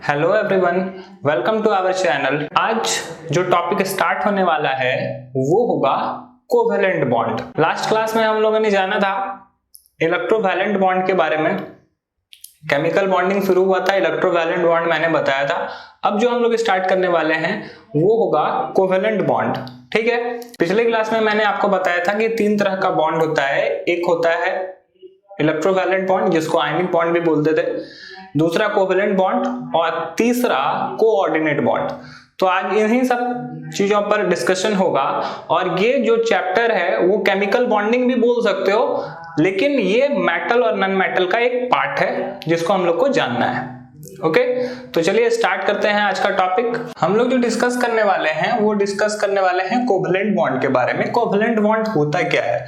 Hello everyone, welcome to our channel. आज जो topic start होने वाला है वो होगा कोवेलेंट बॉन्ड। लास्ट क्लास में हम लोगों ने जाना था इलेक्ट्रोवैलेंट बॉन्ड के बारे में। केमिकल बॉन्डिंग शुरू हुआ था, इलेक्ट्रोवैलेंट बॉन्ड मैंने बताया था। अब जो हम लोग स्टार्ट करने वाले हैं वो होगा कोवेलेंट बॉन्ड। ठीक है, पिछले क्लास में मैंने आपको बताया था कि तीन तरह का बॉन्ड होता है। एक होता है इलेक्ट्रोवैलेंट बॉन्ड जिसको आयनिक बॉन्ड भी बोलते थे, दूसरा कोवेलेंट बॉन्ड और तीसरा कोऑर्डिनेट बॉन्ड। तो आज इन्हीं सब चीजों पर डिस्कशन होगा। और ये जो चैप्टर है वो केमिकल बॉन्डिंग भी बोल सकते हो, लेकिन ये मेटल और नॉन मेटल का एक पार्ट है जिसको हम लोग को जानना है। ओके, तो चलिए स्टार्ट करते हैं आज का टॉपिक। हम लोग जो डिस्कस करने वाले हैं वो डिस्कस करने वाले हैं कोवेलेंट बॉन्ड के बारे में। कोवेलेंट बॉन्ड होता क्या है?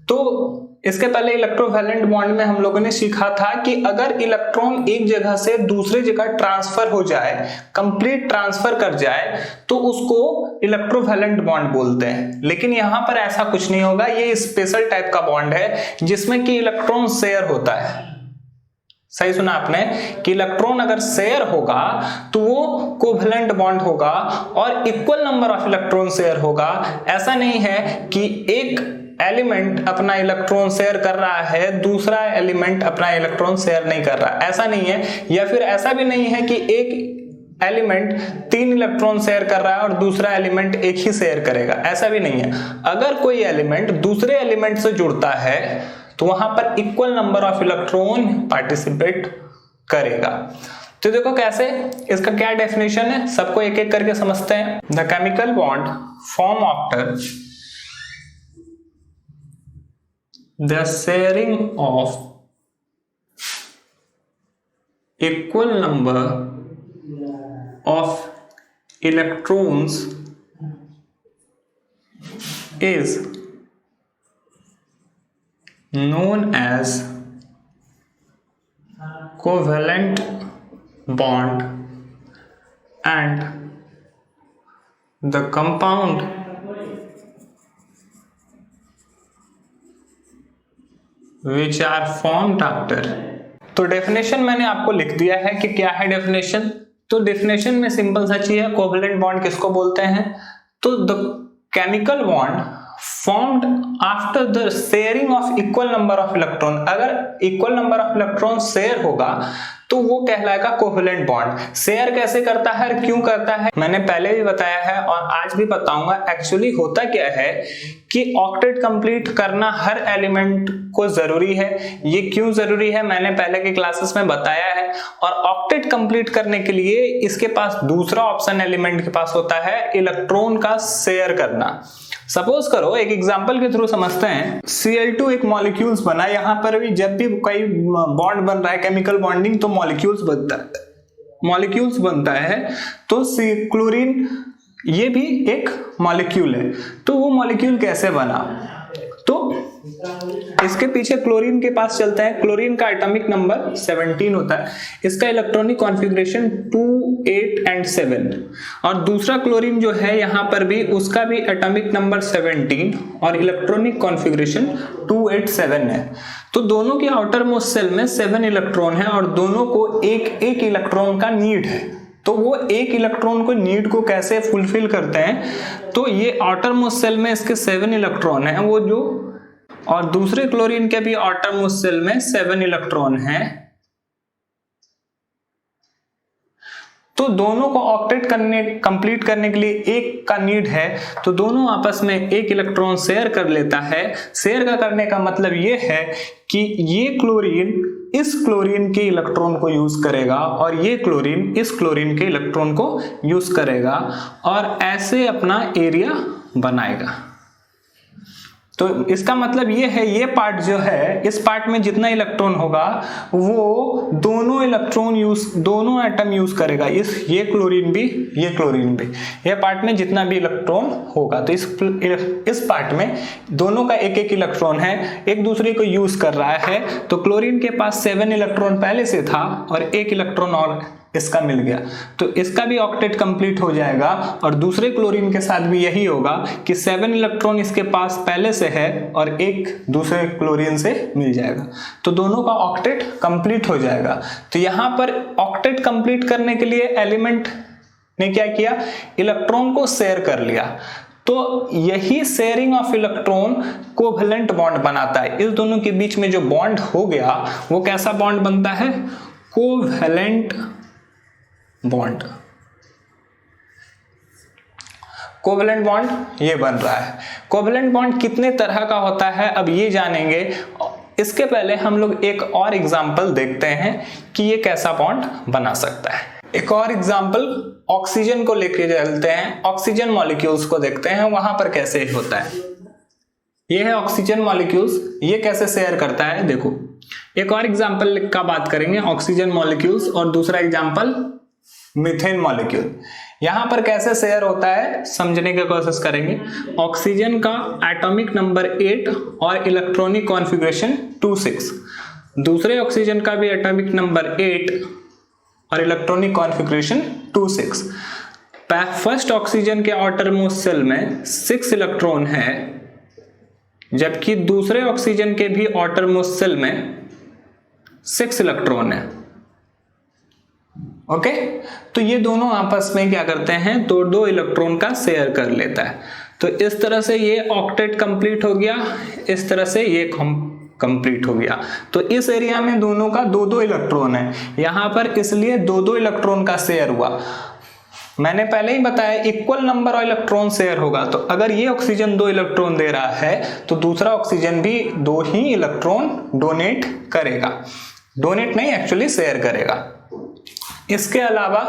तो इसके पहले इलेक्ट्रोवैलेंट बॉन्ड में हम लोगों ने सीखा था कि अगर इलेक्ट्रॉन एक जगह से दूसरी जगह ट्रांसफर हो जाए, कंप्लीट ट्रांसफर कर जाए, तो उसको इलेक्ट्रोवैलेंट बॉन्ड बोलते हैं। लेकिन यहां पर ऐसा कुछ नहीं होगा। ये स्पेशल टाइप का बॉन्ड है जिसमें कि इलेक्ट्रॉन शेयर होता है। सही सुना आपने कि इलेक्ट्रॉन अगर शेयर होगा तो वो कोवेलेंट बॉन्ड होगा और equal number of electron share होगा। ऐसा नहीं है कि एक एलिमेंट अपना इलेक्ट्रॉन शेयर कर रहा है, दूसरा एलिमेंट अपना इलेक्ट्रॉन शेयर नहीं कर रहा, ऐसा नहीं है। या फिर ऐसा भी नहीं है कि एक एलिमेंट 3 इलेक्ट्रॉन शेयर कर रहा है और दूसरा एलिमेंट एक ही शेयर करेगा, ऐसा भी नहीं है। अगर कोई एलिमेंट दूसरे एलिमेंट से जुड़ता है तो वहां पर equal number of electron participate करेगा। तो देखो कैसे, इसका क्या डेफिनेशन है, सबको एक एक करके समझते हैं। The chemical bond form after the sharing of equal number of electrons is known as covalent bond, and the compound which are formed after। तो डेफिनेशन मैंने आपको लिख दिया है कि क्या है डेफिनेशन। तो डेफिनेशन में सिंपल सा चीज है, कोवेलेंट बॉन्ड किसको बोलते हैं? तो the chemical bond formed after the sharing of equal number of electron। अगर equal number of electron share होगा तो वो कहलाएगा कोवेलेंट बॉन्ड। शेयर कैसे करता है और क्यों करता है मैंने पहले भी बताया है और आज भी बताऊंगा। एक्चुअली होता क्या है कि ऑक्टेट कंप्लीट करना हर एलिमेंट को जरूरी है। ये क्यों जरूरी है मैंने पहले के क्लासेस में बताया है। और ऑक्टेट कंप्लीट करने के लिए इसके पास दूसरा ऑप्शन एलिमेंट के पास होता है, इलेक्ट्रॉन का शेयर करना। सपोज करो, एक एग्जांपल के थ्रू समझते हैं। Cl2 एक मॉलिक्यूल्स बना, यहां पर भी जब भी कोई बॉन्ड बन रहा है केमिकल बॉन्डिंग तो मॉलिक्यूल्स बनता है। तो क्लोरीन ये भी एक मॉलिक्यूल है। तो वो मॉलिक्यूल कैसे बना? तो इसके पीछे क्लोरीन के पास चलते हैं। क्लोरीन का एटॉमिक नंबर 17 होता है, इसका इलेक्ट्रॉनिक कॉन्फ़िगरेशन 2, 8 एंड 7। और दूसरा क्लोरीन जो है यहाँ पर भी उसका भी एटॉमिक नंबर 17 और इलेक्ट्रॉनिक कॉन्फ़िगरेशन 2, 8, 7 है। तो दोनों के आउटर मोस्ट सेल में 7 इलेक्ट्रॉन है और दोनों को एक एक इलेक्ट्रॉन का नीड है। तो वो एक इलेक्ट्रॉन को नीड को कैसे फुलफिल करते हैं? तो ये आउटर मोस्ट सेल में इसके 7 इलेक्ट्रॉन है वो जो, और दूसरे क्लोरीन के भी आउटर मोस्ट सेल में 7 इलेक्ट्रॉन है। तो दोनों को ऑक्टेट कंप्लीट करने के लिए एक का नीड है, तो दोनों आपस में एक इलेक्ट्रॉन शेयर कर लेता है। शेयर का करने का मतलब ये है कि ये क्लोरीन इस क्लोरीन के इलेक्ट्रॉन को यूज करेगा और ये क्लोरीन इस क्लोरीन के इलेक्ट्रॉन को यूज करेगा और ऐसे अपना एरिया बनाएगा। तो इसका मतलब ये है, ये पार्ट जो है, इस पार्ट में जितना इलेक्ट्रॉन होगा वो दोनों एटम यूज करेगा। ये क्लोरीन भी ये क्लोरीन भी, ये पार्ट में जितना भी इलेक्ट्रॉन होगा। तो इस पार्ट में दोनों का एक एक इलेक्ट्रॉन है, एक दूसरे को यूज कर रहा है। तो क्लोरीन के पास 7 इलेक्ट्रॉन पहले से था और एक इलेक्ट्रॉन और इसका मिल गया, तो इसका भी ऑक्टेट कंप्लीट हो जाएगा। और दूसरे क्लोरीन के साथ भी यही होगा कि 7 इलेक्ट्रॉन इसके पास पहले से है और एक दूसरे क्लोरीन से मिल जाएगा, तो दोनों का ऑक्टेट कंप्लीट हो जाएगा। तो यहां पर ऑक्टेट कंप्लीट करने के लिए एलिमेंट ने क्या किया, इलेक्ट्रॉन को शेयर कर लिया। तो यही sharing of electron covalent bond बनाता है। इस दोनों के बीच में जो बॉन्ड हो गया वो कैसा बॉन्ड बनता है, कोवेलेंट बॉन्ड। कोवेलेंट बॉन्ड ये बन रहा है। कोवेलेंट बॉन्ड कितने तरह का होता है अब ये जानेंगे। इसके पहले हम लोग एक और एग्जांपल देखते हैं कि ये कैसा बॉन्ड बना सकता है। एक और एग्जांपल ऑक्सीजन को लेके चलते हैं, ऑक्सीजन मॉलिक्यूल्स को देखते हैं वहां पर कैसे होता है। ये है ऑक्सीजन मॉलिक्यूल्स, ये कैसे शेयर करता है देखो। एक और एग्जांपल का बात करेंगे ऑक्सीजन मॉलिक्यूल्स, और दूसरा एग्जांपल मीथेन मॉलिक्यूल। यहां पर कैसे शेयर होता है समझने की कोशिश करेंगे। ऑक्सीजन का एटॉमिक नंबर 8 और इलेक्ट्रॉनिक कॉन्फ़िगरेशन 26, दूसरे ऑक्सीजन का भी एटॉमिक नंबर 8 और इलेक्ट्रॉनिक कॉन्फ़िगरेशन 26। फर्स्ट ऑक्सीजन के आउटर मोस्ट शेल में 6 इलेक्ट्रॉन है, जबकि दूसरे ऑक्सीजन के भी आउटर मोस्ट शेल में 6 इलेक्ट्रॉन है। ओके, तो ये दोनों आपस में क्या करते हैं, तो 2 इलेक्ट्रॉन का शेयर कर लेता है। तो इस तरह से ये ऑक्टेट कंप्लीट हो गया, इस तरह से ये कंप्लीट हो गया। तो इस एरिया में दोनों का 2-2 इलेक्ट्रॉन है यहां पर, इसलिए 2-2 इलेक्ट्रॉन का शेयर हुआ। मैंने पहले ही बताया equal number of electron share होगा, तो अगर ये ऑक्सीजन 2 इलेक्ट्रॉन दे रहा है तो दूसरा ऑक्सीजन भी 2 ही इलेक्ट्रॉन डोनेट करेगा, डोनेट नहीं एक्चुअली शेयर करेगा। इसके अलावा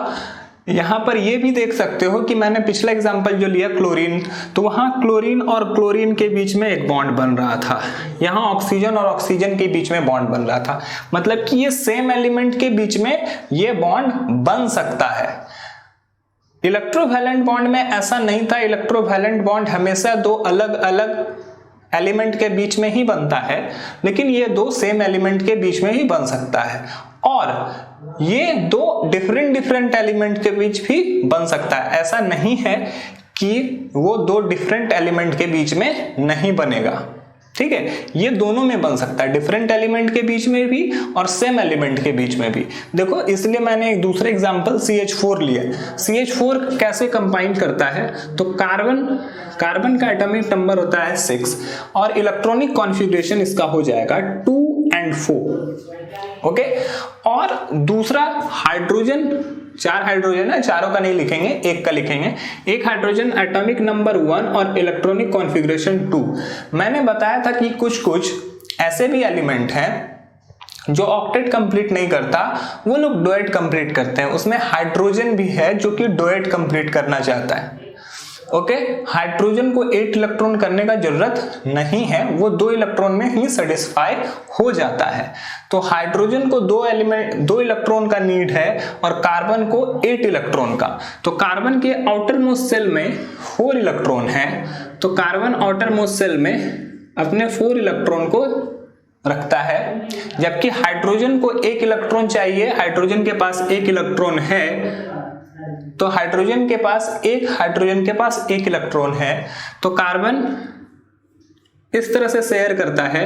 यहां पर ये भी देख सकते हो कि मैंने पिछला एग्जांपल जो लिया क्लोरीन, तो वहां क्लोरीन और क्लोरीन के बीच में एक बॉन्ड बन रहा था, यहां ऑक्सीजन और ऑक्सीजन के बीच में बॉन्ड बन रहा था। मतलब कि ये सेम एलिमेंट के बीच में ये बॉन्ड बन सकता है। इलेक्ट्रोवैलेंट बॉन्ड में ऐसा नहीं था, इलेक्ट्रोवैलेंट बॉन्ड हमेशा 2 अलग अलग एलिमेंट के बीच में ही बनता है, लेकिन ये 2 सेम एलिमेंट के बीच में ही बन सकता है। और ये 2 डिफरेंट एलिमेंट के बीच भी बन सकता है, ऐसा नहीं है कि वो 2 डिफरेंट एलिमेंट के बीच में नहीं बनेगा। ठीक है, ये दोनों में बन सकता है, डिफरेंट एलिमेंट के बीच में भी और सेम एलिमेंट के बीच में भी। देखो, इसलिए मैंने एक दूसरा एग्जांपल CH4 लिया। CH4 कैसे कंबाइन करता है, तो कार्बन का एटॉमिक नंबर होता है 6 और इलेक्ट्रॉनिक कॉन्फ़िगरेशन इसका हो जाएगा 2 and 4। ओके, और दूसरा हाइड्रोजन, 4 हाइड्रोजन है, चारों का नहीं लिखेंगे, एक का लिखेंगे। एक हाइड्रोजन एटॉमिक नंबर 1 और इलेक्ट्रॉनिक कॉन्फ़िगरेशन 2। मैंने बताया था कि कुछ ऐसे भी एलिमेंट हैं जो ऑक्टेट कंप्लीट नहीं करता, वो लोग डुएट कंप्लीट करते हैं। उसमें हाइड्रोजन भी है जो कि डुएट कंप्लीट करना चाहता है। ओके, हाइड्रोजन को 8 इलेक्ट्रॉन करने का जरूरत नहीं है, वो 2 इलेक्ट्रॉन में ही सेटिस्फाई हो जाता है। तो हाइड्रोजन को 2 इलेक्ट्रॉन का नीड है और कार्बन को 8 इलेक्ट्रॉन का। तो कार्बन के आउटर मोस्ट शेल में 4 इलेक्ट्रॉन है, तो कार्बन आउटर मोस्ट शेल में अपने 4 इलेक्ट्रॉन को रखता है, जबकि हाइड्रोजन को 1 इलेक्ट्रॉन चाहिए। हाइड्रोजन के पास 1 इलेक्ट्रॉन है, तो हाइड्रोजन के पास एक इलेक्ट्रॉन है, तो कार्बन इस तरह से शेयर करता है।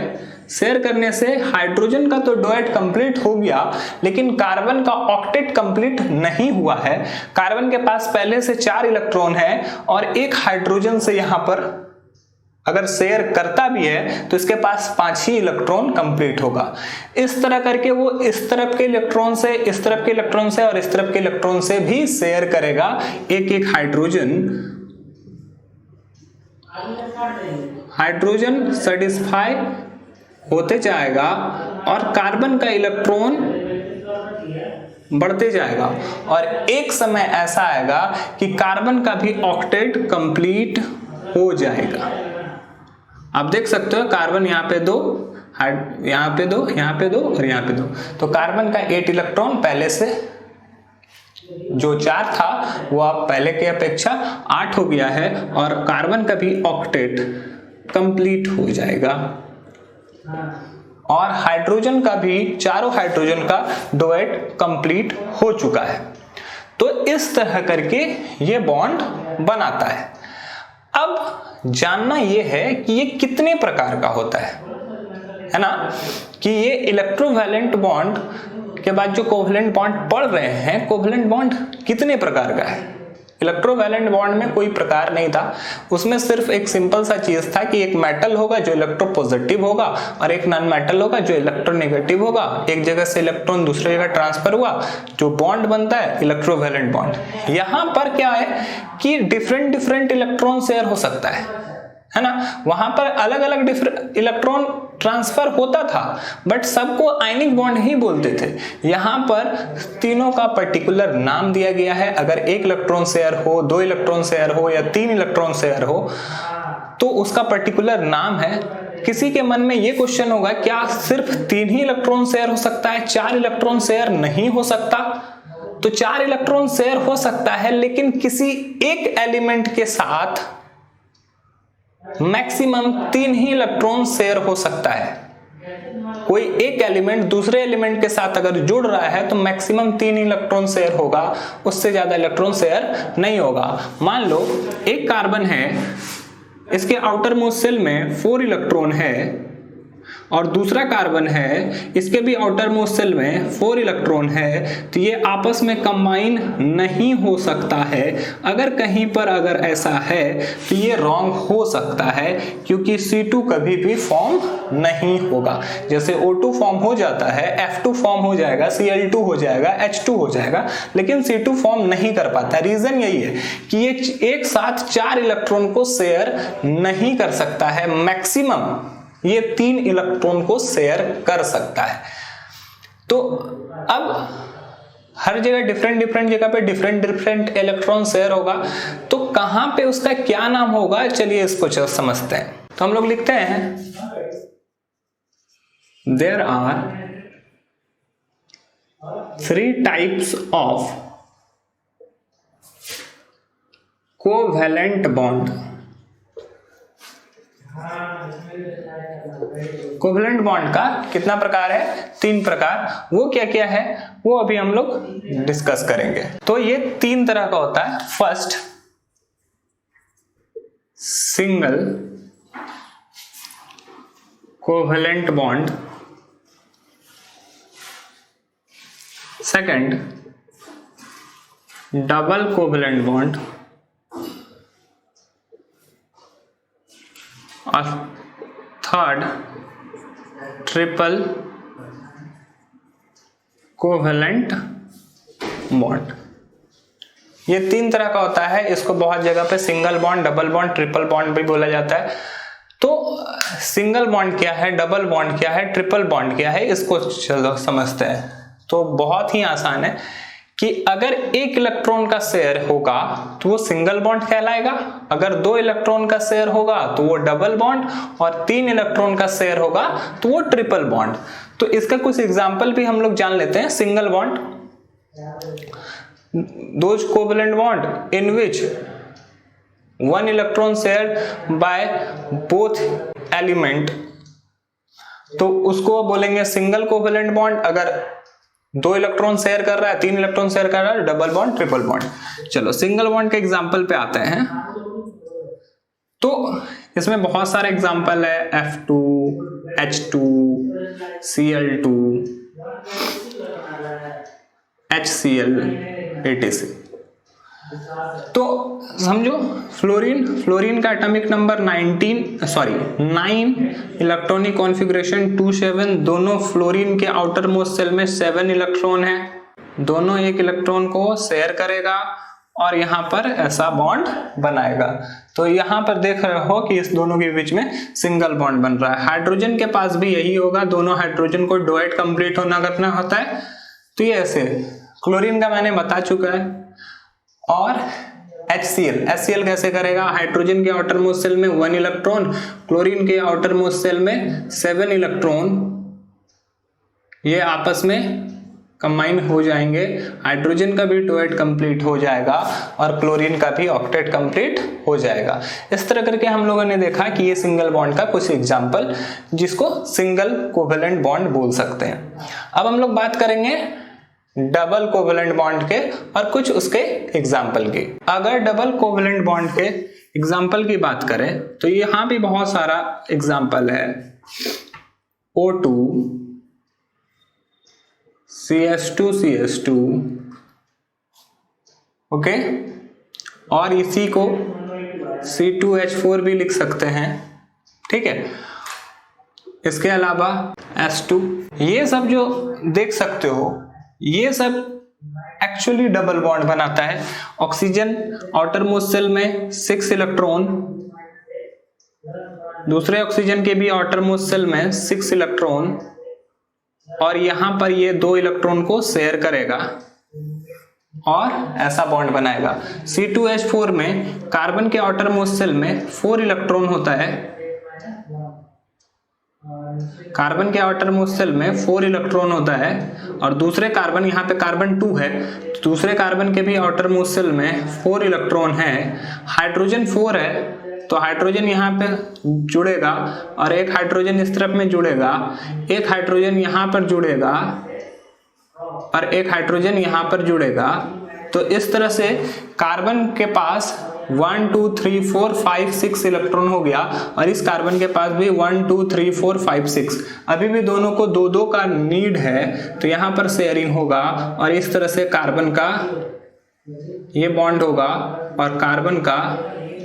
शेयर करने से हाइड्रोजन का तो डुएट कंप्लीट हो गया, लेकिन कार्बन का ऑक्टेट कंप्लीट नहीं हुआ है। कार्बन के पास पहले से 4 इलेक्ट्रॉन है और एक हाइड्रोजन से यहां पर अगर शेयर करता भी है तो इसके पास 5 ही इलेक्ट्रॉन कंप्लीट होगा। इस तरह करके वो इस तरफ के इलेक्ट्रॉन से, इस तरफ के इलेक्ट्रॉन से और इस तरफ के इलेक्ट्रॉन से भी शेयर करेगा एक हाइड्रोजन सेटिस्फाई होते जाएगा और कार्बन का इलेक्ट्रॉन बढ़ते जाएगा, और एक समय ऐसा आएगा कि कार्बन का भी ऑक्टेट कंप्लीट हो जाएगा। आप देख सकते हो कार्बन यहाँ पे 2, यहाँ पे 2, यहाँ पे 2 और यहाँ पे 2, तो कार्बन का 8 इलेक्ट्रॉन पहले से जो 4 था वो अब पहले के अपेक्षा 8 हो गया है, और कार्बन का भी ऑक्टेट कंप्लीट हो जाएगा। और हाइड्रोजन का भी, चारों हाइड्रोजन का डुएट कंप्लीट हो चुका है। तो इस तरह करके ये बॉन्ड बनाता है। अब जानना ये है कि ये कितने प्रकार का होता है ना, कि ये इलेक्ट्रोवैलेंट बॉन्ड के बाद जो कोवैलेंट बॉन्ड पढ़ रहे हैं, कोवैलेंट बॉन्ड कितने प्रकार का है। इलेक्ट्रोवैलेंट बॉन्ड में कोई प्रकार नहीं था, उसमें सिर्फ एक सिंपल सा चीज था कि एक मेटल होगा जो इलेक्ट्रोपॉजिटिव होगा और एक नॉन मेटल होगा जो इलेक्ट्रोनेगेटिव होगा। एक जगह से इलेक्ट्रॉन दूसरी जगह ट्रांसफर हुआ, जो बॉन्ड बनता है इलेक्ट्रोवैलेंट बॉन्ड। यहां पर क्या है कि डिफरेंट इलेक्ट्रॉन शेयर हो सकता है ना। वहां पर अलग अलग डिफरेंट इलेक्ट्रॉन ट्रांसफर होता था, बट सबको आयनिक बॉन्ड ही बोलते थे। यहां पर तीनों का पर्टिकुलर नाम दिया गया है। अगर एक इलेक्ट्रॉन शेयर हो, 2 इलेक्ट्रॉन शेयर हो या 3 इलेक्ट्रॉन शेयर हो तो उसका पर्टिकुलर नाम है। किसी के मन में यह क्वेश्चन होगा, क्या सिर्फ 3 ही इलेक्ट्रॉन शेयर हो सकता है, 4 इलेक्ट्रॉन शेयर नहीं हो सकता? तो 4 इलेक्ट्रॉन शेयर हो सकता है, लेकिन किसी एक एलिमेंट के साथ मैक्सिमम 3 ही इलेक्ट्रॉन शेयर हो सकता है। कोई एक एलिमेंट दूसरे एलिमेंट के साथ अगर जुड़ रहा है तो मैक्सिमम 3 इलेक्ट्रॉन शेयर होगा, उससे ज्यादा इलेक्ट्रॉन शेयर नहीं होगा। मान लो एक कार्बन है, इसके आउटर मोस्ट शेल में 4 इलेक्ट्रॉन है और दूसरा कार्बन है, इसके भी आउटर मोस्ट शेल में 4 इलेक्ट्रॉन है, तो ये आपस में कंबाइन नहीं हो सकता है। अगर कहीं पर अगर ऐसा है तो ये रॉन्ग हो सकता है, क्योंकि C2 कभी भी फॉर्म नहीं होगा। जैसे O2 फॉर्म हो जाता है, F2 फॉर्म हो जाएगा, Cl2 हो जाएगा, H2 हो जाएगा, लेकिन C2 फॉर्म नहीं कर पाता। रीजन यही है कि ये एक साथ 4 इलेक्ट्रॉन को शेयर नहीं कर सकता है। मैक्सिमम ये 3 इलेक्ट्रॉन को शेयर कर सकता है। तो अब हर जगह डिफरेंट जगह पे डिफरेंट इलेक्ट्रॉन शेयर होगा, तो कहां पे उसका क्या नाम होगा, चलिए इसको समझते हैं। तो हम लोग लिखते हैं, there are 3 types of covalent bond. Covalent bond का कितना प्रकार है? 3 प्रकार। वो क्या क्या है वो अभी हम लोग डिस्कस करेंगे। तो ये 3 तरह का होता है। First, single covalent bond. Second, double covalent bond. और थर्ड, ट्रिपल कोवैलेंट बॉन्ड। ये 3 तरह का होता है। इसको बहुत जगह पे single bond, double bond, triple bond भी बोला जाता है। तो सिंगल बॉन्ड क्या है, डबल बॉन्ड क्या है, ट्रिपल बॉन्ड क्या है, इसको चलो समझते हैं। तो बहुत ही आसान है कि अगर एक इलेक्ट्रॉन का शेयर होगा तो वो सिंगल बॉन्ड कहलाएगा, अगर 2 इलेक्ट्रॉन का शेयर होगा तो वो डबल बॉन्ड, और 3 इलेक्ट्रॉन का शेयर होगा तो वो ट्रिपल बॉन्ड। तो इसका कुछ एग्जांपल भी हम लोग जान लेते हैं। Single bond, those covalent bond in which 1 electron shared by both element, तो उसको बोलेंगे सिंगल कोवैलेंट बॉन्ड। अगर 2 इलेक्ट्रॉन शेयर कर रहा है, 3 इलेक्ट्रॉन शेयर कर रहा है, डबल बॉन्ड, ट्रिपल बॉन्ड। चलो सिंगल बॉन्ड के एग्जांपल पे आते हैं। तो इसमें बहुत सारे एग्जांपल है, F2, H2, Cl2, HCl, etc। तो समझो फ्लोरीन का एटॉमिक नंबर 9 इलेक्ट्रॉनिक कॉन्फ़िगरेशन 27। दोनों फ्लोरीन के आउटर मोस्ट शेल में 7 इलेक्ट्रॉन है, दोनों एक इलेक्ट्रॉन को शेयर करेगा और यहाँ पर ऐसा बॉन्ड बनाएगा। तो यहाँ पर देख रहे हो कि इस दोनों के बीच में सिंगल बॉन्ड बन रहा है। हाइड्रोजन के पास भी यही होगा, दोनों हाइड्रोजन को डुएट कंप्लीट करना होता है। तो ये ऐसे, क्लोरीन का मैंने बता चुका है। और HCl कैसे करेगा? हाइड्रोजन के आउटर मोस्ट शेल में 1 इलेक्ट्रॉन, क्लोरीन के आउटर मोस्ट शेल में 7 इलेक्ट्रॉन, ये आपस में कंबाइन हो जाएंगे, हाइड्रोजन का भी डुएट कंप्लीट हो जाएगा और क्लोरीन का भी ऑक्टेट कंप्लीट हो जाएगा। इस तरह करके हम लोगों ने देखा कि ये सिंगल बॉन्ड का कुछ एग्जांपल जिसको सिंगल कोवेलेंट बॉन्ड बोल सकते हैं। अब हम लोग बात करेंगे डबल कोवेलेंट बॉन्ड के और कुछ उसके एग्जाम्पल की। अगर डबल कोवेलेंट बॉन्ड के एग्जाम्पल की बात करें तो यहां भी बहुत सारा एग्जाम्पल है। O2 CH2 CH2 ओके, और इसी को C2H4 भी लिख सकते हैं, ठीक है। इसके अलावा S2, ये सब जो देख सकते हो ये सब एक्चुअली डबल बॉन्ड बनाता है। ऑक्सीजन आउटर मोस्ट शेल में 6 इलेक्ट्रॉन, दूसरे ऑक्सीजन के भी आउटर मोस्ट शेल में 6 इलेक्ट्रॉन, और यहां पर ये 2 इलेक्ट्रॉन को शेयर करेगा और ऐसा बॉन्ड बनाएगा। C2H4 में कार्बन के आउटर मोस्ट शेल में 4 इलेक्ट्रॉन होता है, कार्बन के आउटर मोस्ट शेल में 4 इलेक्ट्रॉन होता है, और दूसरे कार्बन, यहाँ पे कार्बन 2 है, तो दूसरे कार्बन के भी आउटर मोस्ट शेल में 4 इलेक्ट्रॉन है। हाइड्रोजन 4 है, तो हाइड्रोजन यहाँ पे जुड़ेगा और एक हाइड्रोजन इस तरफ में जुड़ेगा, एक हाइड्रोजन यहाँ पर जुड़ेगा और एक हाइड्रोजन यहाँ पर जुड़ेगा। तो इस तरह से कार्बन के पास 1 2 3 4 5 6 इलेक्ट्रॉन हो गया, और इस कार्बन के पास भी 1 2 3 4 5 6। अभी भी दोनों को 2-2 का नीड है, तो यहाँ पर शेयरिंग होगा और इस तरह से कार्बन का ये बॉन्ड होगा और कार्बन का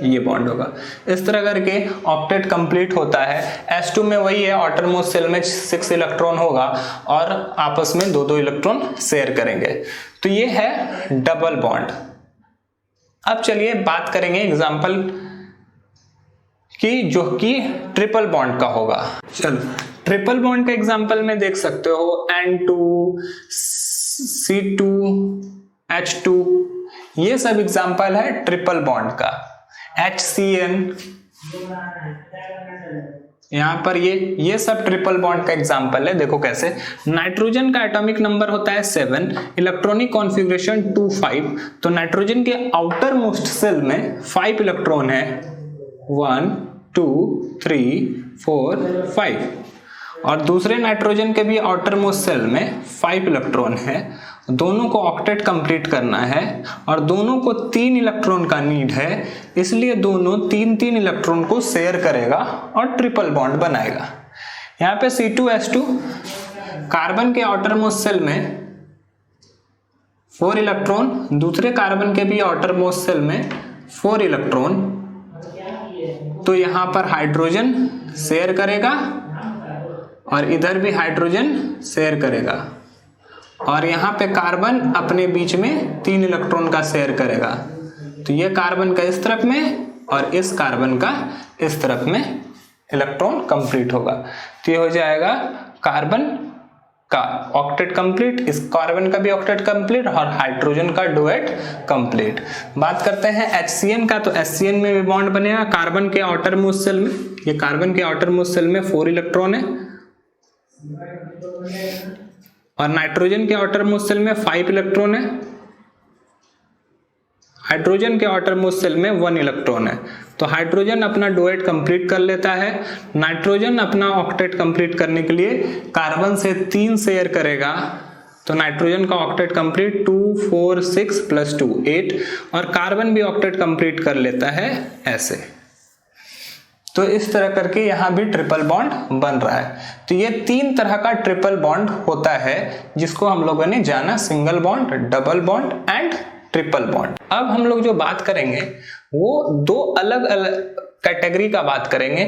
ये बॉन्ड होगा। इस तरह करके ऑक्टेट कंप्लीट होता है। S2 में वही है, आउटर मोस्ट शेल में 6 इलेक्ट्रॉन होगा और आपस में 2-2 इलेक्ट्रॉन शेयर करेंगे। तो ये है डबल बॉन्ड। अब चलिए बात करेंगे एग्जांपल की जो कि ट्रिपल बॉन्ड का होगा। चलो, ट्रिपल बॉन्ड का एग्जांपल में देख सकते हो N2 C2 H2, ये सब एग्जांपल है ट्रिपल बॉन्ड का। HCN, यहां पर ये सब ट्रिपल बॉन्ड का एग्जांपल है। देखो कैसे, नाइट्रोजन का एटॉमिक नंबर होता है 7, इलेक्ट्रॉनिक कॉन्फ़िगरेशन 2 5, तो नाइट्रोजन के आउटर मोस्ट शेल में 5 इलेक्ट्रॉन है, 1 2 3 4 5, और दूसरे नाइट्रोजन के भी आउटर मोस्ट शेल में 5 इलेक्ट्रॉन है। दोनों को ऑक्टेट कंप्लीट करना है और दोनों को 3 इलेक्ट्रॉन का नीड है, इसलिए दोनों 3-3 इलेक्ट्रॉन को शेयर करेगा और ट्रिपल बॉन्ड बनाएगा। यहाँ पे C2H2 कार्बन के आउटर मोस्ट शेल में 4 इलेक्ट्रॉन, दूसरे कार्बन के भी आउटर मोस्ट शेल में 4 इलेक्ट्रॉन, तो यहाँ पर हाइड्रोजन शेयर करेगा और इधर भी हाइड्रोजन शेयर करेगा, और यहाँ पे कार्बन अपने बीच में 3 इलेक्ट्रॉन का शेयर करेगा। तो ये कार्बन का इस तरफ में और इस कार्बन का इस तरफ में इलेक्ट्रॉन कंप्लीट होगा। तो ये हो जाएगा कार्बन का ऑक्टेट कंप्लीट, इस कार्बन का भी ऑक्टेट कंप्लीट और हाइड्रोजन का डुएट कंप्लीट। बात करते हैं HCN का, तो HCN में भी बॉन्ड बनेगा कार्बन के आउटर मोस्ट शेल में। ये कार्बन के आउटर मोस्ट शेल में 4 इलेक्ट्रॉन है और नाइट्रोजन के आउटर मोस्ट शेल में 5 इलेक्ट्रॉन है, हाइड्रोजन के आउटर मोस्ट शेल में 1 इलेक्ट्रॉन है। तो हाइड्रोजन अपना डुएट कंप्लीट कर लेता है, नाइट्रोजन अपना ऑक्टेट कंप्लीट करने के लिए कार्बन से 3 शेयर करेगा, तो नाइट्रोजन का ऑक्टेट कंप्लीट 2 4 6 प्लस 2 8, और कार्बन भी ऑक्टेट कंप्लीट कर लेता है ऐसे। तो इस तरह करके यहां भी ट्रिपल बॉन्ड बन रहा है। तो ये 3 तरह का ट्रिपल बॉन्ड होता है जिसको हम लोगों ने जाना, single bond, double bond and triple bond. अब हम लोग जो बात करेंगे वो 2 अलग अलग कैटेगरी का बात करेंगे।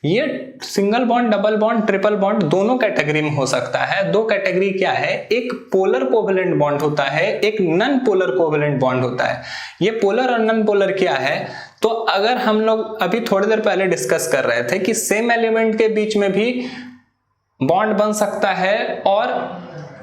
ये single bond, double bond, triple bond दोनों कैटेगरी में हो सकता है। 2 कैटेगरी क्या है, एक पोलर कोवेलेंट बॉन्ड होता है, एक नॉन पोलर कोवेलेंट बॉन्ड होता है। ये पोलर और नॉन पोलर क्या है, तो अगर हम लोग अभी थोड़ी देर पहले डिस्कस कर रहे थे कि सेम एलिमेंट के बीच में भी बॉन्ड बन सकता है और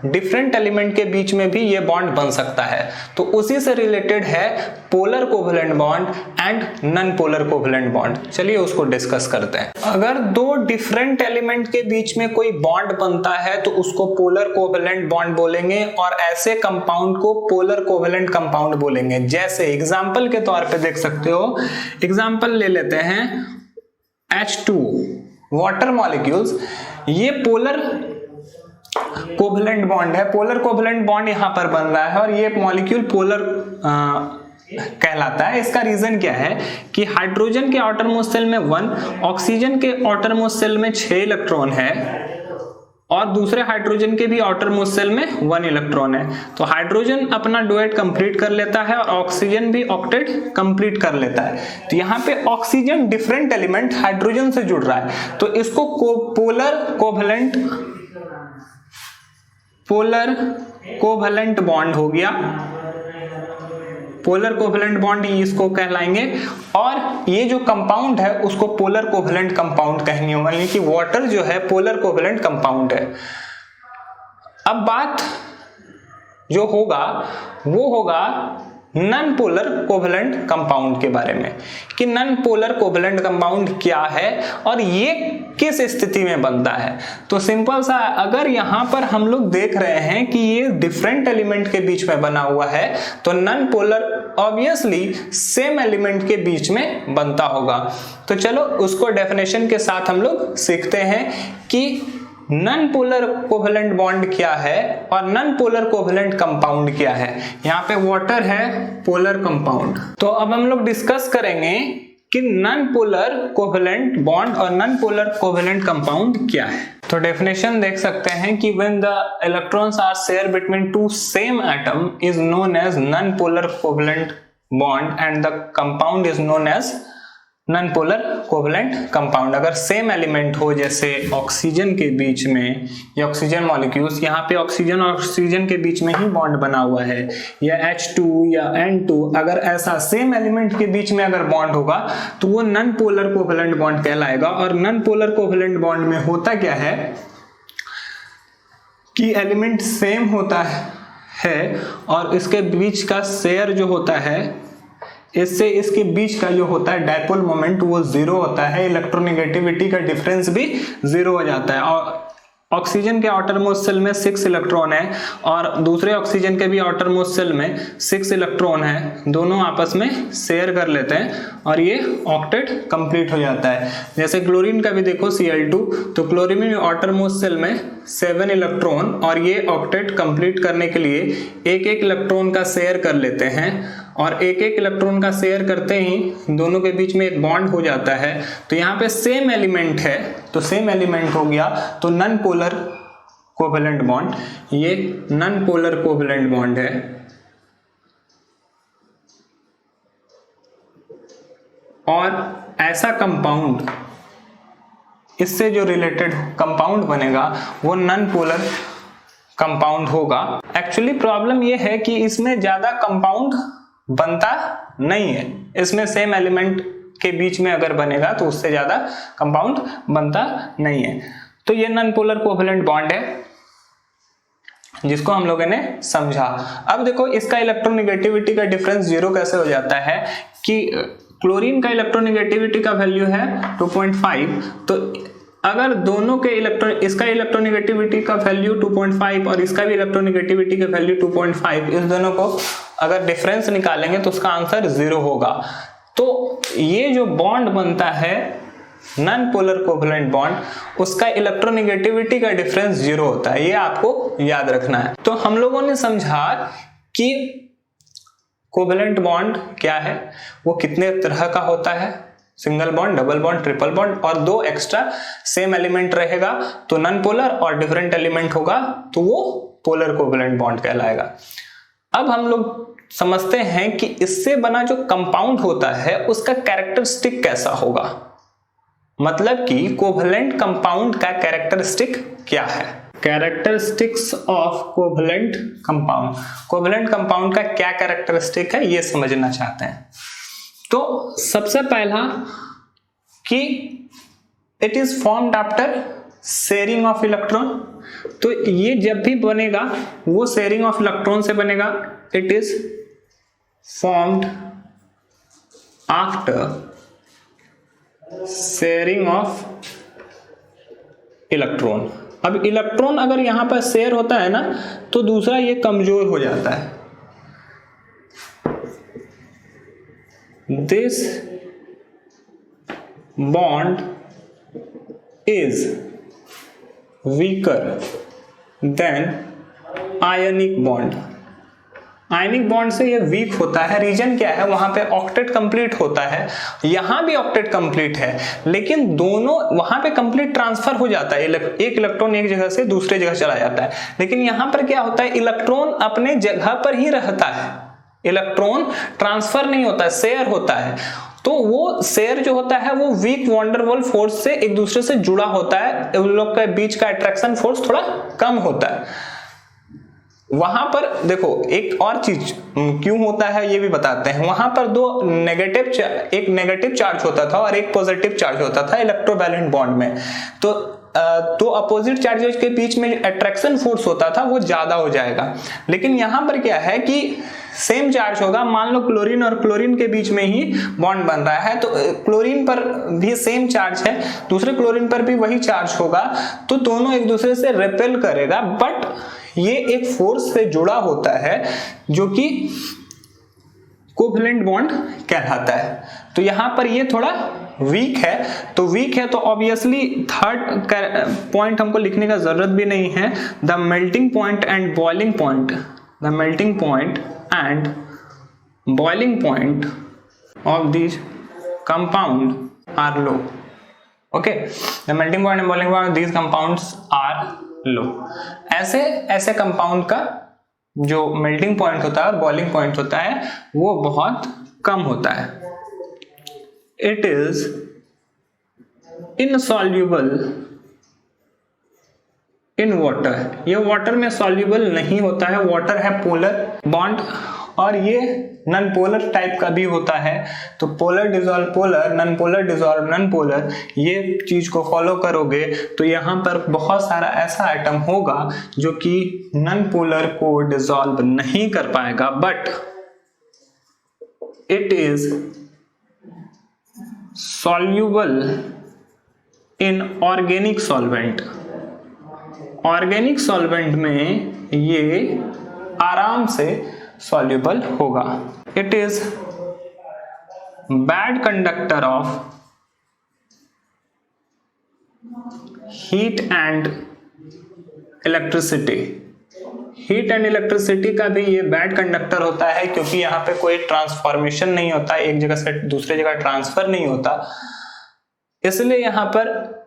डिफरेंट एलिमेंट के बीच में भी ये बॉन्ड बन सकता है। तो उसी से रिलेटेड है polar covalent bond and non polar covalent bond. चलिए उसको डिस्कस करते हैं। अगर दो डिफरेंट एलिमेंट के बीच में कोई बॉन्ड बनता है तो उसको पोलर कोवेलेंट बॉन्ड बोलेंगे और ऐसे कंपाउंड को पोलर कोवेलेंट कंपाउंड बोलेंगे। जैसे एग्जांपल के तौर पे देख सकते हो, एग्जांपल ले लेते हैं H2 वाटर मॉलिक्यूल्स, ये पोलर कोवेलेंट बॉन्ड है। पोलर कोवेलेंट बॉन्ड यहां पर बन रहा है और ये मॉलिक्यूल पोलर कहलाता है। इसका रीजन क्या है कि हाइड्रोजन के आउटरमोस्ट शेल में 1, ऑक्सीजन के आउटरमोस्ट शेल में 6 इलेक्ट्रॉन है और दूसरे हाइड्रोजन के भी आउटरमोस्ट शेल में 1 इलेक्ट्रॉन है। तो हाइड्रोजन अपना डुएट कंप्लीट कर लेता है और ऑक्सीजन भी ऑक्टेट कंप्लीट कर लेता है। तो यहाँ पे ऑक्सीजन डिफरेंट एलिमेंट हाइड्रोजन से जुड़ रहा है, तो इसको पोलर कोवेलेंट बॉन्ड हो गया। पोलर कोवेलेंट बॉन्ड इसको कहलाएंगे और ये जो कंपाउंड है उसको पोलर कोवेलेंट कंपाउंड कहनी होगा, यानी कि वाटर जो है पोलर कोवेलेंट कंपाउंड है। अब बात जो होगा वो होगा नॉन पोलर कोवेलेंट कंपाउंड के बारे में कि नॉन पोलर कोवेलेंट कंपाउंड क्या है और ये किस स्थिति में बनता है। तो सिंपल सा, अगर यहां पर हम लोग देख रहे हैं कि ये डिफरेंट एलिमेंट के बीच में बना हुआ है तो non polar obviously same element के बीच में बनता होगा। तो चलो उसको डेफिनेशन के साथ हम लोग सीखते हैं कि नॉन पोलर कोवेलेंट बॉन्ड क्या है और नॉन पोलर कोवेलेंट कंपाउंड क्या है। यहाँ पे वाटर है पोलर कंपाउंड। तो अब हम लोग डिस्कस करेंगे कि नॉन पोलर कोवेलेंट बॉन्ड और नॉन पोलर कोवेलेंट कंपाउंड क्या है। तो डेफिनेशन देख सकते हैं कि when the electrons are share between two same atom is known as non polar covalent bond and the compound is known as non polar covalent compound. अगर same element हो, जैसे ऑक्सीजन के बीच में या ऑक्सीजन मॉलिक्यूल्स, यहाँ पे oxygen और oxygen के बीच में ही बॉन्ड बना हुआ है, या H2 या N2, अगर ऐसा सेम एलिमेंट के बीच में अगर बॉन्ड होगा तो वो नॉन पोलर कोवेलेंट बॉन्ड कहलाएगा। और नॉन पोलर कोवेलेंट बॉन्ड में होता क्या है कि एलिमेंट सेम होता है और इसके बीच का शेयर जो होता है, इससे इसके बीच का जो होता है डायपोल मोमेंट वो 0 होता है, इलेक्ट्रोनेगेटिविटी का डिफरेंस भी 0 हो जाता है। और ऑक्सीजन के आउटरमोस्ट शेल में 6 इलेक्ट्रॉन है और दूसरे ऑक्सीजन के भी आउटरमोस्ट शेल में 6 इलेक्ट्रॉन है, दोनों आपस में शेयर कर लेते हैं और ये ऑक्टेट कंप्लीट हो जाता है। जैसे क्लोरीन का भी देखो Cl2, तो क्लोरीन में आउटरमोस्ट शेल में 7 इलेक्ट्रॉन और ये ऑक्टेट कंप्लीट करने के लिए एक एक इलेक्ट्रॉन का शेयर कर लेते हैं और एक एक इलेक्ट्रॉन का शेयर करते ही दोनों के बीच में एक बॉन्ड हो जाता है। तो यहाँ पे सेम एलिमेंट है तो सेम एलिमेंट हो गया, तो नॉन पोलर कोवेलेंट बॉन्ड, ये नॉन पोलर कोवेलेंट बॉन्ड है। और ऐसा कंपाउंड, इससे जो रिलेटेड कंपाउंड बनेगा वो नॉन पोलर कंपाउंड होगा। एक्चुअली प्रॉब्लम ये है कि इसमें ज्यादा कंपाउंड बनता नहीं है, इसमें सेम एलिमेंट के बीच में अगर बनेगा तो उससे ज्यादा कंपाउंड बनता नहीं है। तो ये नॉन पोलर कोवेलेंट बॉन्ड है जिसको हम लोगों ने समझा। अब देखो इसका इलेक्ट्रोनेगेटिविटी का डिफरेंस 0 कैसे हो जाता है कि क्लोरीन का इलेक्ट्रोनेगेटिविटी का वैल्यू है 2.5, तो अगर दोनों के इसका इलेक्ट्रोनेगेटिविटी का वैल्यू 2.5 और इसका भी इलेक्ट्रोनेगेटिविटी का वैल्यू 2.5, इस दोनों को अगर डिफरेंस निकालेंगे तो उसका आंसर 0 होगा। तो ये जो बॉन्ड बनता है नॉन पोलर कोवेलेंट बॉन्ड, उसका इलेक्ट्रोनेगेटिविटी का डिफरेंस 0 होता है, ये आपको याद रखना है। तो हम लोगों ने समझा कि कोवेलेंट बॉन्ड क्या है, वो कितने तरह का होता है, single bond, double bond, triple bond, और 2 एक्स्ट्रा सेम एलिमेंट रहेगा तो नॉन पोलर, और डिफरेंट एलिमेंट होगा तो वो पोलर कोवेलेंट बॉन्ड कहलाएगा। अब हम लोग समझते हैं कि इससे बना जो कंपाउंड होता है उसका कैरेक्टरिस्टिक कैसा होगा, मतलब कि कोवेलेंट कंपाउंड का कैरेक्टरिस्टिक क्या है। Characteristics of covalent compound, covalent compound का क्या कैरेक्टरिस्टिक है ये समझना चाहते हैं। तो सबसे पहला कि it is formed after sharing of electron. तो ये जब भी बनेगा वो शेयरिंग ऑफ इलेक्ट्रॉन से बनेगा। It is formed after sharing of electron. अब इलेक्ट्रॉन अगर यहां पर शेयर होता है ना तो दूसरा ये कमजोर हो जाता है। This bond is weaker then ionic bond. Ionic bond से ये वीक होता है। रीजन क्या है, वहां पे ऑक्टेट कंप्लीट होता है, यहां भी ऑक्टेट कंप्लीट है, लेकिन दोनों वहां पे कंप्लीट ट्रांसफर हो जाता है। एक इलेक्ट्रॉन एक जगह से दूसरे जगह चला जाता है, लेकिन यहां पर क्या होता है, इलेक्ट्रॉन अपने जगह पर ही रहता है, इलेक्ट्रॉन ट्रांसफर नहीं होता है, शेयर होता है। तो वो शेयर जो होता है वो वीक वंडरवॉल फोर्स से एक दूसरे से जुड़ा होता है, उन लोग के बीच का अट्रैक्शन फोर्स थोड़ा कम होता है। वहां पर देखो एक और चीज क्यों होता है ये भी बताते हैं। वहां पर एक नेगेटिव चार्ज होता था और एक पॉजिटिव चार्ज होता था इलेक्ट्रोवैलेंट बॉन्ड में। तो अपोजिट चार्जेस के बीच में अट्रैक्शन फोर्स होता था वो ज्यादा हो जाएगा। लेकिन यहां पर क्या है कि सेम चार्ज होगा। मान लो क्लोरीन और क्लोरीन के बीच में ही बॉन्ड बन रहा है, तो क्लोरीन पर भी सेम चार्ज है, दूसरे क्लोरीन पर भी वही चार्ज होगा, तो दोनों एक दूसरे से रिपेल करेगा। बट ये एक फोर्स से जुड़ा होता है जो कि कोवैलेंट बॉन्ड कहलाता है। तो यहां पर ये थोड़ा वीक है, तो ऑब्वियसली थर्ड पॉइंट हमको लिखने का जरूरत भी नहीं है। The melting point and boiling point, the melting point and boiling point of this compound are low. Okay, the melting point and boiling point of this compounds are low. ऐसे compound का जो मेल्टिंग पॉइंट होता है और boiling point होता है वो बहुत कम होता है। It is insoluble in water. ये वाटर में सॉल्युबल नहीं होता है, वाटर है पोलर बॉन्ड और ये नॉन पोलर टाइप का भी होता है। तो polar dissolve polar, non polar dissolve non polar, ये चीज को फॉलो करोगे तो यहाँ पर बहुत सारा ऐसा आइटम होगा जो कि नॉन पोलर को डिसॉल्व नहीं कर पाएगा, but it is soluble in organic solvent. Organic solvent में ये आराम से सॉल्युबल होगा। It is bad conductor of heat and electricity. Heat and electricity का भी ये बैड कंडक्टर होता है, क्योंकि यहाँ पे कोई ट्रांसफॉर्मेशन नहीं होता, एक जगह से दूसरे जगह ट्रांसफर नहीं होता, इसलिए यहाँ पर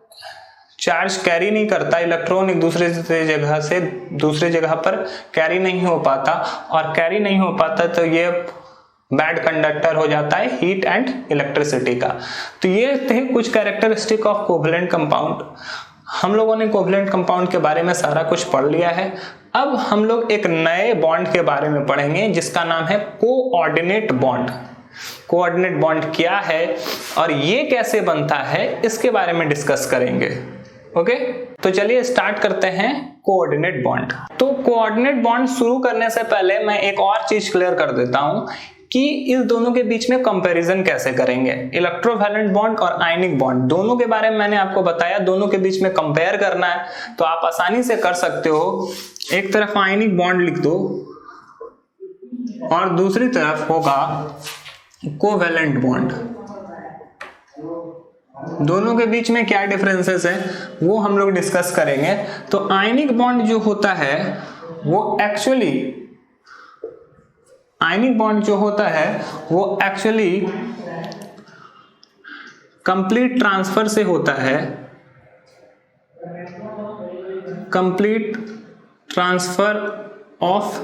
चार्ज कैरी नहीं करता। इलेक्ट्रॉन एक दूसरे जगह से दूसरे जगह पर कैरी नहीं हो पाता, और कैरी नहीं हो पाता तो ये बैड कंडक्टर हो जाता है हीट एंड इलेक्ट्रिसिटी का। तो ये थे कुछ कैरेक्टरिस्टिक ऑफ कोवैलेंट कंपाउंड। हम लोगों ने कोवैलेंट कंपाउंड के बारे में सारा कुछ पढ़ लिया है। अब हम लोग एक नए बॉन्ड के बारे में पढ़ेंगे जिसका नाम है कोऑर्डिनेट बॉन्ड। कोऑर्डिनेट बॉन्ड क्या है और ये कैसे बनता है इसके बारे में डिस्कस करेंगे। ओके, तो चलिए स्टार्ट करते हैं कोऑर्डिनेट बॉन्ड। तो कोऑर्डिनेट बॉन्ड शुरू करने से पहले मैं एक और चीज क्लियर कर देता हूं कि इस दोनों के बीच में कंपैरिजन कैसे करेंगे। इलेक्ट्रोवैलेंट बॉन्ड और आयनिक बॉन्ड दोनों के बारे में मैंने आपको बताया, दोनों के बीच में कंपेयर करना है तो आप आसानी से कर सकते हो। एक तरफ आयनिक बॉन्ड लिख दो और दूसरी तरफ होगा कोवैलेंट बॉन्ड। दोनों के बीच में क्या डिफरेंसेस है वो हम लोग डिस्कस करेंगे। तो आयनिक बॉन्ड जो होता है वो एक्चुअली कंप्लीट ट्रांसफर से होता है। Complete transfer of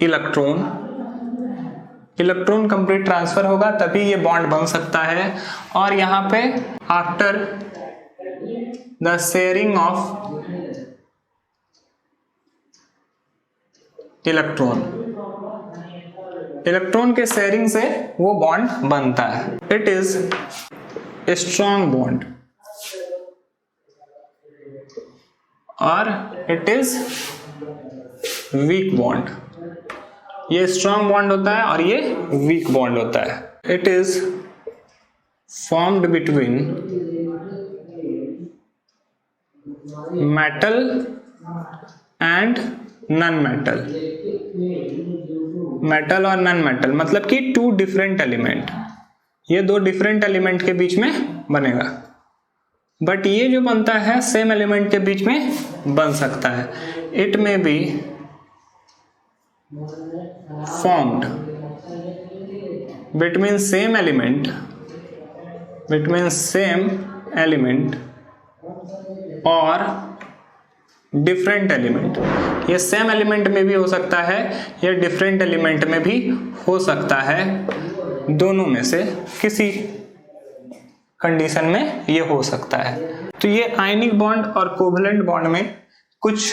electron complete transfer होगा तभी ये बॉन्ड बन सकता है। और यहां पे after the sharing of electron के शेयरिंग से वो बॉन्ड बनता है। It is strong bond. और इट इज वीक बॉन्ड। ये स्ट्रॉन्ग बॉन्ड होता है और ये वीक बॉन्ड होता है। It is formed between metal and non metal. Metal और नॉन मेटल मतलब कि टू डिफरेंट एलिमेंट, ये दो डिफरेंट एलिमेंट के बीच में बनेगा, बट ये जो बनता है सेम एलिमेंट के बीच में बन सकता है। इट में be formed between same element और डिफरेंट एलिमेंट। ये सेम एलिमेंट में भी हो सकता है, या डिफरेंट एलिमेंट में भी हो सकता है, दोनों में से किसी कंडीशन में ये हो सकता है। तो ये आयनिक बॉन्ड और कोवेलेंट बॉन्ड में कुछ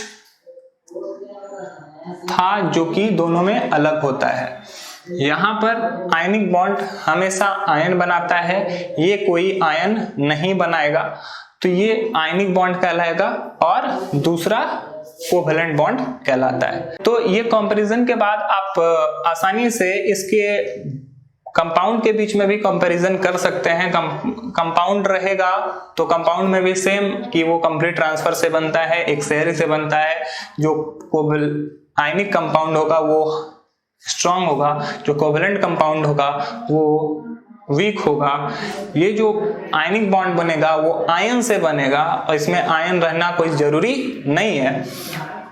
था जो कि दोनों में अलग होता है। यहां पर आयनिक बॉन्ड हमेशा आयन बनाता है, ये कोई आयन नहीं बनाएगा, तो ये आयनिक बॉन्ड कहलाएगा और दूसरा कोवेलेंट बॉन्ड कहलाता है। तो ये कंपैरिजन के बाद आप आसानी से इसके कंपाउंड के बीच में भी कंपैरिजन कर सकते हैं। कंपाउंड रहेगा तो कंपाउंड में भी सेम कि वो कंप्लीट ट्रांसफर से बनता है, एक शेयर से बनता है। जो आयनिक कंपाउंड होगा वो स्ट्रॉन्ग होगा, जो कोवेलेंट कंपाउंड होगा वो वीक होगा। ये जो आयनिक बॉन्ड बनेगा वो आयन से बनेगा और इसमें आयन रहना कोई जरूरी नहीं है।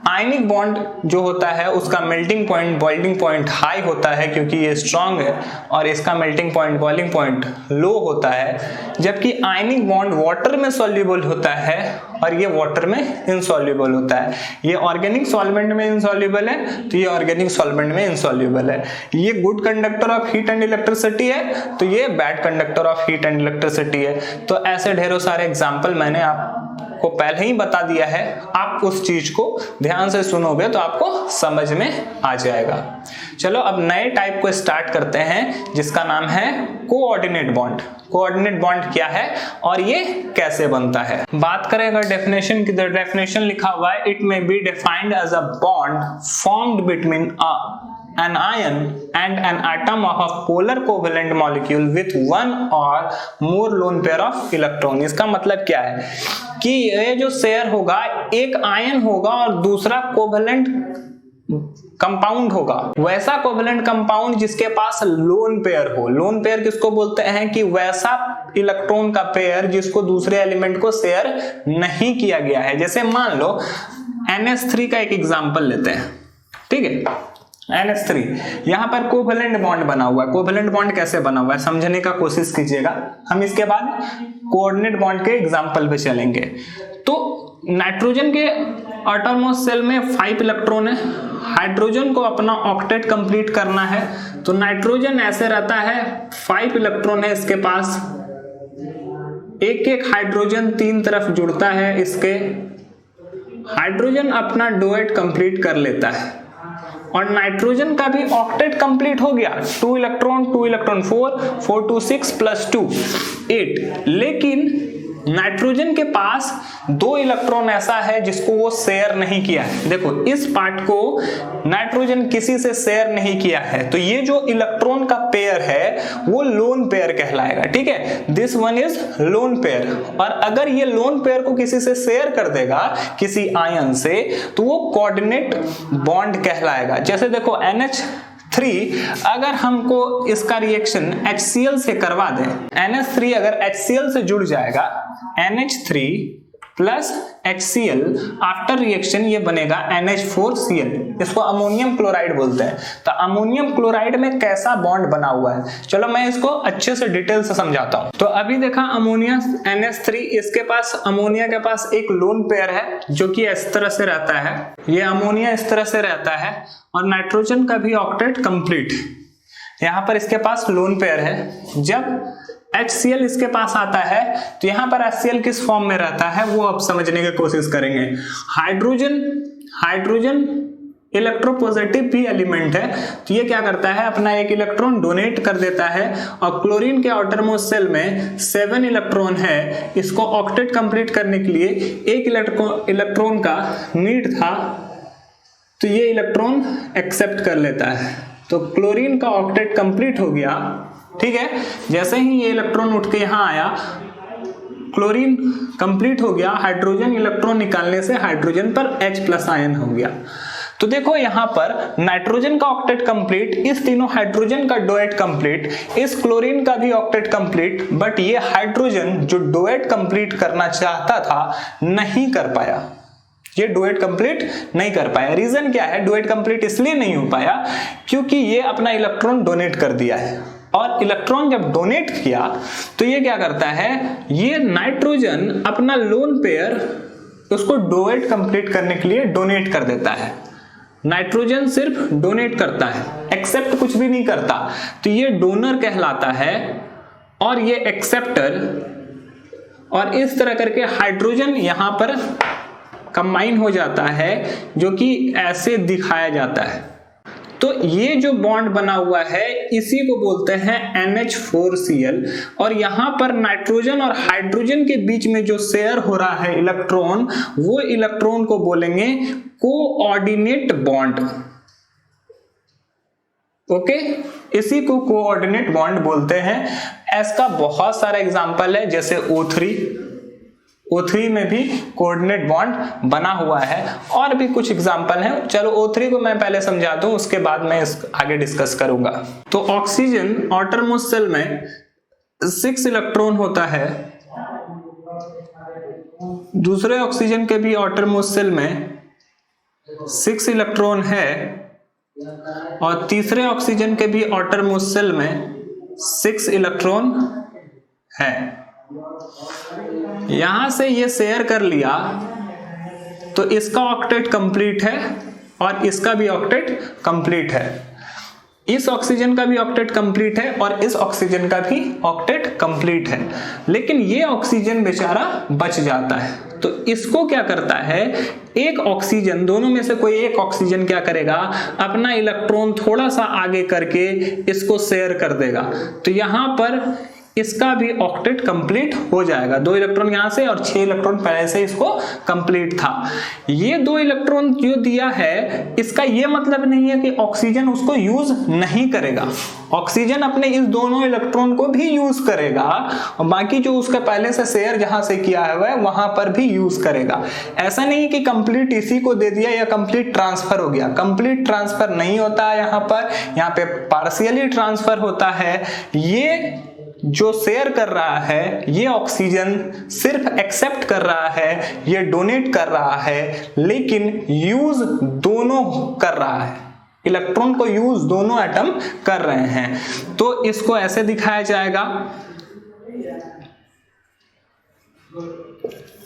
आयनिक बॉन्ड जो होता है उसका melting point boiling point high होता है क्योंकि ये स्ट्रांग है, और इसका मेल्टिंग पॉइंट बॉइलिंग पॉइंट लो होता है। जबकि आयनिक बॉन्ड वाटर में सॉल्युबल होता है और ये वाटर में इनसॉल्युबल होता है। ये ऑर्गेनिक सॉल्वेंट में इनसॉल्युबल है तो ये ऑर्गेनिक सॉल्वेंट में इनसॉल्युबल है। ये good conductor of heat and electricity है तो ये bad conductor of heat and electricity है। तो ऐसे ढेरों सारे एग्जाम्पल मैंने आपको पहले ही बता दिया है, आप उस चीज को ध्यान से सुनोगे तो आपको समझ में आ जाएगा। चलो अब नए टाइप को स्टार्ट करते हैं जिसका नाम है कोऑर्डिनेट बॉन्ड। कोऑर्डिनेट बॉन्ड क्या है और ये कैसे बनता है? बात करें अगर डेफिनेशन की, तो डेफिनेशन लिखा हुआ है, it may be defined as a bond formed between an ion and an atom of a polar covalent molecule with one or more lone pair of electron। इसका मतलब क्या है कि ये जो शेयर होगा एक आयन होगा और दूसरा कोवेलेंट कंपाउंड होगा। वैसा कोवेलेंट कंपाउंड जिसके पास लोन पेयर हो। लोन पेयर किसको बोलते हैं कि वैसा इलेक्ट्रॉन का पेयर जिसको दूसरे एलिमेंट को शेयर नहीं किया गया है। जैसे मान लो NH3 का एक एग्जांपल लेते हैं, ठीक है। NH3 यहां पर कोवेलेंट बॉन्ड बना हुआ है। कोवेलेंट बॉन्ड कैसे बना हुआ है समझने का कोशिश कीजिएगा। हम इसके बाद कोऑर्डिनेट बॉन्ड के एग्जांपल पे चलेंगे। तो नाइट्रोजन के एटॉमोस सेल में 5 इलेक्ट्रॉन है। हाइड्रोजन को अपना ऑक्टेट कंप्लीट करना है तो नाइट्रोजन ऐसे रहता है, 5 इलेक्ट्रॉन है इसके पास, एक एक हाइड्रोजन 3 तरफ जुड़ता है इसके। हाइड्रोजन अपना डुएट कंप्लीट कर लेता है और नाइट्रोजन का भी ऑक्टेट कंप्लीट हो गया, 2 इलेक्ट्रॉन 4 4 2 6 प्लस 2 8। लेकिन नाइट्रोजन के पास 2 इलेक्ट्रॉन ऐसा है जिसको वो शेयर नहीं किया है। देखो इस पार्ट को नाइट्रोजन किसी से शेयर नहीं किया है तो ये जो इलेक्ट्रॉन का पेयर है वो लोन पेयर कहलाएगा, ठीक है। This one is lone pair. और अगर ये लोन पेयर को किसी से शेयर कर देगा किसी आयन से तो वो कोऑर्डिनेट बॉन्ड कहलाएगा। जैसे देखो NH3 अगर हमको इसका रिएक्शन HCl से करवा दें, NH3 अगर HCl से जुड़ जाएगा, NH3 plus HCl after reaction ये बनेगा NH4Cl। इसको अमोनियम क्लोराइड बोलते हैं। तो अमोनियम क्लोराइड में कैसा बॉन्ड बना हुआ है, चलो मैं इसको अच्छे से डिटेल से समझाता हूं। तो अभी देखा अमोनिया NH3, इसके पास अमोनिया के पास एक लोन पेयर है जो कि इस तरह से रहता है, ये अमोनिया इस तरह से रहता है और नाइट्रोजन का भी ऑक्टेट कंप्लीट। यहां पर इसके पास लोन पेयर है। जब HCl इसके पास आता है तो यहां पर HCl किस फॉर्म में रहता है वो अब समझने की कोशिश करेंगे। हाइड्रोजन इलेक्ट्रोपॉजिटिव भी एलिमेंट है, तो ये क्या करता है, अपना एक इलेक्ट्रॉन डोनेट कर देता है। और क्लोरीन के आउटर मोस्ट शेल में 7 इलेक्ट्रॉन है, इसको ऑक्टेट कंप्लीट करने के लिए एक इलेक्ट्रॉन का नीड था, तो ये इलेक्ट्रॉन एक्सेप्ट कर लेता है। तो क्लोरीन का ऑक्टेट कंप्लीट हो गया, ठीक है। जैसे ही ये इलेक्ट्रॉन उठ के यहाँ आया, क्लोरीन कंप्लीट हो गया, हाइड्रोजन इलेक्ट्रॉन निकालने से हाइड्रोजन पर H+ आयन हो गया। तो देखो यहां पर नाइट्रोजन का ऑक्टेट कंप्लीट, इस तीनों हाइड्रोजन का डोएट कंप्लीट, इस क्लोरीन का भी ऑक्टेट कंप्लीट, बट ये हाइड्रोजन जो डोएट कंप्लीट करना चाहता था नहीं कर पाया, ये डुएट कंप्लीट नहीं कर पाया। रीजन क्या है, डुएट कंप्लीट इसलिए नहीं हो पाया क्योंकि ये अपना इलेक्ट्रॉन डोनेट कर दिया है, और इलेक्ट्रॉन जब डोनेट किया तो ये क्या करता है, ये नाइट्रोजन अपना लोन पेयर उसको डुएट कंप्लीट करने के लिए डोनेट कर देता है। नाइट्रोजन सिर्फ डोनेट करता है, एक्सेप्ट कुछ भी नहीं करता, तो ये डोनर कहलाता है और ये एक्सेप्टर, और इस तरह करके हाइड्रोजन यहां पर कंबाइन हो जाता है, जो कि ऐसे दिखाया जाता है। तो ये जो बॉन्ड बना हुआ है इसी को बोलते हैं NH4Cl, और यहां पर नाइट्रोजन और हाइड्रोजन के बीच में जो शेयर हो रहा है इलेक्ट्रॉन, वो इलेक्ट्रॉन को बोलेंगे कोऑर्डिनेट बॉन्ड। ओके, इसी को कोऑर्डिनेट बॉन्ड बोलते हैं। इसका बहुत सारा एग्जांपल है, जैसे O3 में भी कोऑर्डिनेट बॉन्ड बना हुआ है, और भी कुछ एग्जांपल हैं। चलो O3 को मैं पहले समझा दूं, उसके बाद मैं आगे डिस्कस करूंगा। तो ऑक्सीजन आउटर मोस्ट शेल में 6 इलेक्ट्रॉन होता है, दूसरे ऑक्सीजन के भी आउटर मोस्ट शेल में 6 इलेक्ट्रॉन है, और तीसरे ऑक्सीजन के भी आउटर मोस्ट शेल में 6 इलेक्ट्रॉन है। यहां से ये शेयर कर लिया तो इसका ऑक्टेट कंप्लीट है और इसका भी ऑक्टेट कंप्लीट है, इस ऑक्सीजन का भी ऑक्टेट कंप्लीट है और इस ऑक्सीजन का भी ऑक्टेट कंप्लीट है, लेकिन ये ऑक्सीजन बेचारा बच जाता है। तो इसको क्या करता है, एक ऑक्सीजन, दोनों में से कोई एक ऑक्सीजन क्या करेगा, अपना इलेक्ट्रॉन थोड़ा सा आगे करके इसको शेयर कर देगा, तो यहां पर इसका भी ऑक्टेट कंप्लीट हो जाएगा। 2 इलेक्ट्रॉन यहां से और 6 इलेक्ट्रॉन पहले से इसको कंप्लीट था। ये 2 इलेक्ट्रॉन जो दिया है, इसका ये मतलब नहीं है कि ऑक्सीजन उसको यूज नहीं करेगा, ऑक्सीजन अपने इस दोनों इलेक्ट्रॉन को भी यूज करेगा, और बाकी जो उसका पहले से शेयर जहां से किया हुआ है वहां पर भी यूज करेगा। ऐसा नहीं कि कंप्लीट इसी को दे दिया या कंप्लीट ट्रांसफर हो गया, कंप्लीट ट्रांसफर नहीं होता है यहाँ पे पार्शियली ट्रांसफर होता है। ये जो शेयर कर रहा है, ये ऑक्सीजन सिर्फ एक्सेप्ट कर रहा है, ये डोनेट कर रहा है, लेकिन यूज दोनों कर रहा है, इलेक्ट्रॉन को यूज दोनों एटम कर रहे हैं। तो इसको ऐसे दिखाया जाएगा।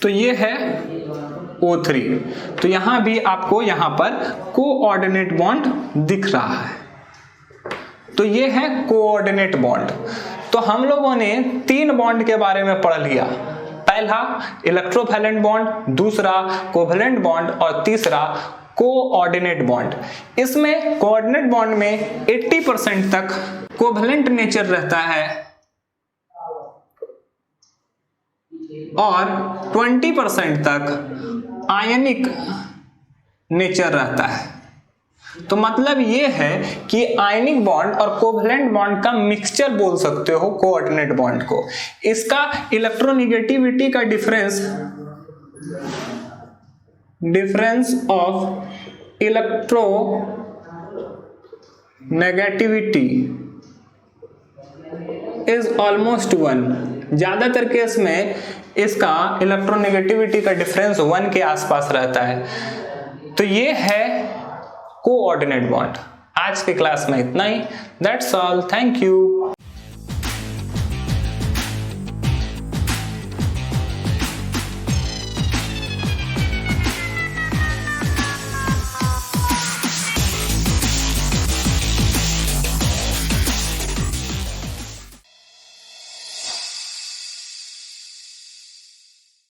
तो ये है O3, तो यहां भी आपको यहां पर कोऑर्डिनेट बॉन्ड दिख रहा है। तो ये है कोऑर्डिनेट बॉन्ड। तो हम लोगों ने 3 बॉन्ड के बारे में पढ़ लिया, पहला इलेक्ट्रोवैलेंट बॉन्ड, दूसरा कोवैलेंट बॉन्ड और तीसरा कोऑर्डिनेट बॉन्ड। इसमें कोऑर्डिनेट बॉन्ड में 80% तक कोवैलेंट नेचर रहता है और 20% तक आयनिक नेचर रहता है। तो मतलब ये है कि आयनिक बॉन्ड और कोवैलेंट बॉन्ड का मिक्सचर बोल सकते हो कोऑर्डिनेट बॉन्ड को। इसका इलेक्ट्रोनेगेटिविटी का difference of electro negativity is almost 1। ज्यादातर केस में इसका इलेक्ट्रोनेगेटिविटी का डिफरेंस 1 के आसपास रहता है। तो ये है कोऑर्डिनेट बॉन्ड। आज के क्लास में इतना ही। That's all, thank you.